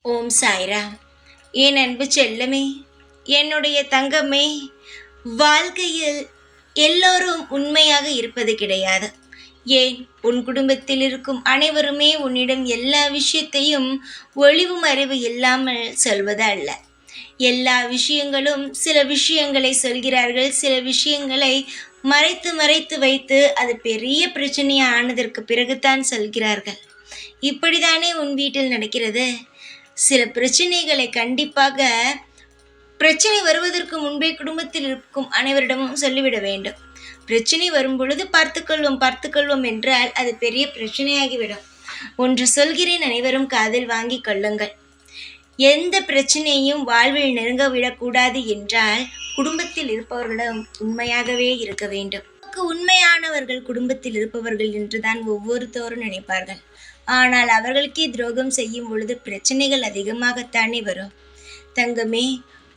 ஓம் சாய்ராம். என் அன்பு செல்லமே, என்னுடைய தங்கமே, வாழ்க்கையில் எல்லோரும் உண்மையாக இருப்பது கிடையாது. ஏன், உன் குடும்பத்தில் இருக்கும் அனைவருமே உன்னிடம் எல்லா விஷயத்தையும் ஒளிவு மறைவு இல்லாமல் சொல்வது அல்ல. எல்லா விஷயங்களும் சில விஷயங்களை சொல்கிறார்கள், சில விஷயங்களை மறைத்து மறைத்து வைத்து அது பெரிய பிரச்சனையாக ஆனதற்கு பிறகுதான் சொல்கிறார்கள். இப்படித்தானே உன் வீட்டில் நடக்கிறது? சில பிரச்சனைகளை கண்டிப்பாக பிரச்சனை வருவதற்கு முன்பே குடும்பத்தில் இருக்கும் அனைவரிடமும் சொல்லிவிட வேண்டும். பிரச்சனை வரும் பொழுது பார்த்துக்கொள்வோம் என்றால் அது பெரிய பிரச்சனையாகிவிடும். ஒன்று சொல்கிறேன், அனைவரும் காதில் வாங்கி கொள்ளுங்கள். எந்த பிரச்சனையும் வாழ்வில் நெருங்க விடக்கூடாது என்றால் குடும்பத்தில் இருப்பவர்களிடம் உண்மையாகவே இருக்க வேண்டும். உண்மையானவர்கள் குடும்பத்தில் இருப்பவர்கள் என்றுதான் ஒவ்வொருத்தோரும் நினைப்பார்கள். ஆனால் அவர்களுக்கே துரோகம் செய்யும் பொழுது பிரச்சனைகள் அதிகமாகத்தானே வரும். தங்கமே,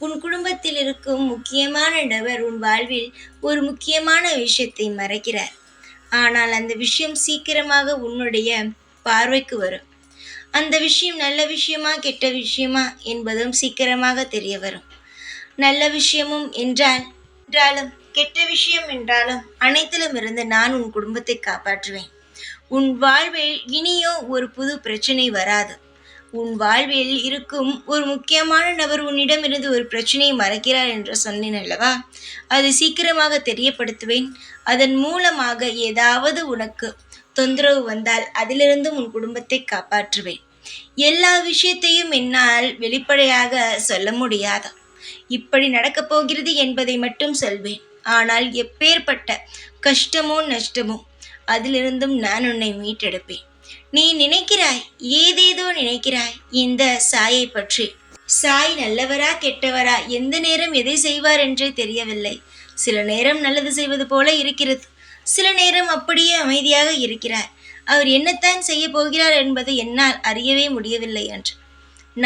உன் குடும்பத்தில் இருக்கும் முக்கியமான நபர் உன் வாழ்வில் ஒரு முக்கியமான விஷயத்தை மறைக்கிறார். ஆனால் அந்த விஷயம் சீக்கிரமாக உன்னுடைய பார்வைக்கு வரும். அந்த விஷயம் நல்ல விஷயமா கெட்ட விஷயமா என்பதும் சீக்கிரமாக தெரிய வரும். நல்ல விஷயமும் என்றாலும் கெட்ட விஷயம் என்றாலும் அனைத்திலும் இருந்து நான் உன் குடும்பத்தை காப்பாற்றுவேன். உன் வாழ்வில் இனியோ ஒரு புது பிரச்சனை வராது. உன் வாழ்வில் இருக்கும் ஒரு முக்கியமான நபர் உன்னிடமிருந்து ஒரு பிரச்சனையை மறைக்கிறார் என்று சொன்னேன் அல்லவா? அதை சீக்கிரமாக தெரியப்படுத்துவேன். அதன் மூலமாக ஏதாவது உனக்கு தொந்தரவு வந்தால் அதிலிருந்து உன் குடும்பத்தை காப்பாற்றுவேன். எல்லா விஷயத்தையும் என்னால் வெளிப்படையாக சொல்ல முடியாது. இப்படி நடக்கப் போகிறது என்பதை மட்டும் சொல்வேன். ஆனால் எப்பேற்பட்ட கஷ்டமோ நஷ்டமோ அதிலிருந்தும் நான் உன்னை மீட்டெடுப்பேன். நீ நினைக்கிறாய், ஏதேதோ நினைக்கிறாய் இந்த சாயை பற்றி. சாய் நல்லவரா கெட்டவரா, எந்த நேரம் எதை செய்வார் என்றே தெரியவில்லை. சில நேரம் நல்லது செய்வது போல இருக்கிறது, சில நேரம் அப்படியே அமைதியாக இருக்கிறார். அவர் என்னத்தான் செய்ய போகிறார் என்பதை என்னால் அறியவே முடியவில்லை என்று.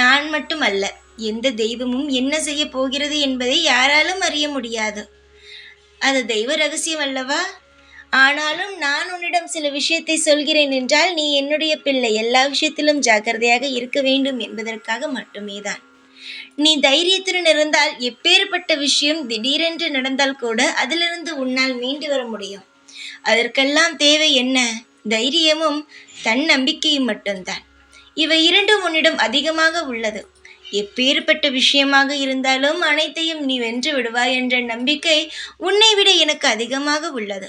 நான் மட்டும் அல்ல, எந்த தெய்வமும் என்ன செய்ய போகிறது என்பதை யாராலும் அறிய முடியாது. அது தெய்வ ரகசியம் அல்லவா? ஆனாலும் நான் உன்னிடம் சில விஷயத்தை சொல்கிறேன் என்றால் நீ என்னுடைய பிள்ளை, எல்லா விஷயத்திலும் ஜாக்கிரதையாக இருக்க வேண்டும் என்பதற்காக மட்டுமே தான். நீ தைரியத்துடன் இருந்தால் எப்பேற்பட்ட விஷயம் திடீரென்று நடந்தால் கூட அதிலிருந்து உன்னால் மீண்டு வர முடியும். அதற்கெல்லாம் தேவை என்ன? தைரியமும் தன்னம்பிக்கையும் மட்டும்தான். இவை இரண்டும் உன்னிடம் அதிகமாக உள்ளது. எப்பேற்பட்ட விஷயமாக இருந்தாலும் அனைத்தையும் நீ வென்று விடுவாய் என்ற நம்பிக்கை உன்னை விட எனக்கு அதிகமாக உள்ளது.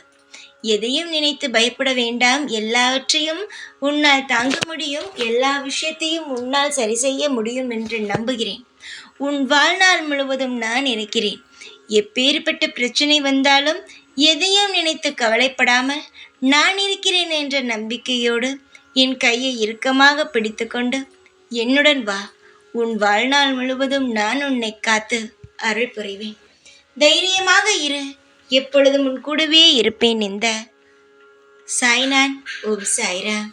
எதையும் நினைத்து பயப்பட வேண்டாம். எல்லாவற்றையும் உன்னால் தாங்க முடியும். எல்லா விஷயத்தையும் உன்னால் சரி செய்ய முடியும் என்று நம்புகிறேன். உன் வாழ்நாள் முழுவதும் நான் இருக்கிறேன். எப்பேற்பட்ட பிரச்சனை வந்தாலும் எதையும் நினைத்து கவலைப்படாமல் நான் இருக்கிறேன் என்ற நம்பிக்கையோடு என் கையை இறுக்கமாக பிடித்து கொண்டு என்னுடன் வா. உன் வாழ்நாள் முழுவதும் நான் உன்னை காத்து அருள் புரிவேன். தைரியமாக இரு. எப்பொழுதும் உன் கூடவே இருப்பேன். இந்த சாய்நான். ஓம் சாய்ராம்.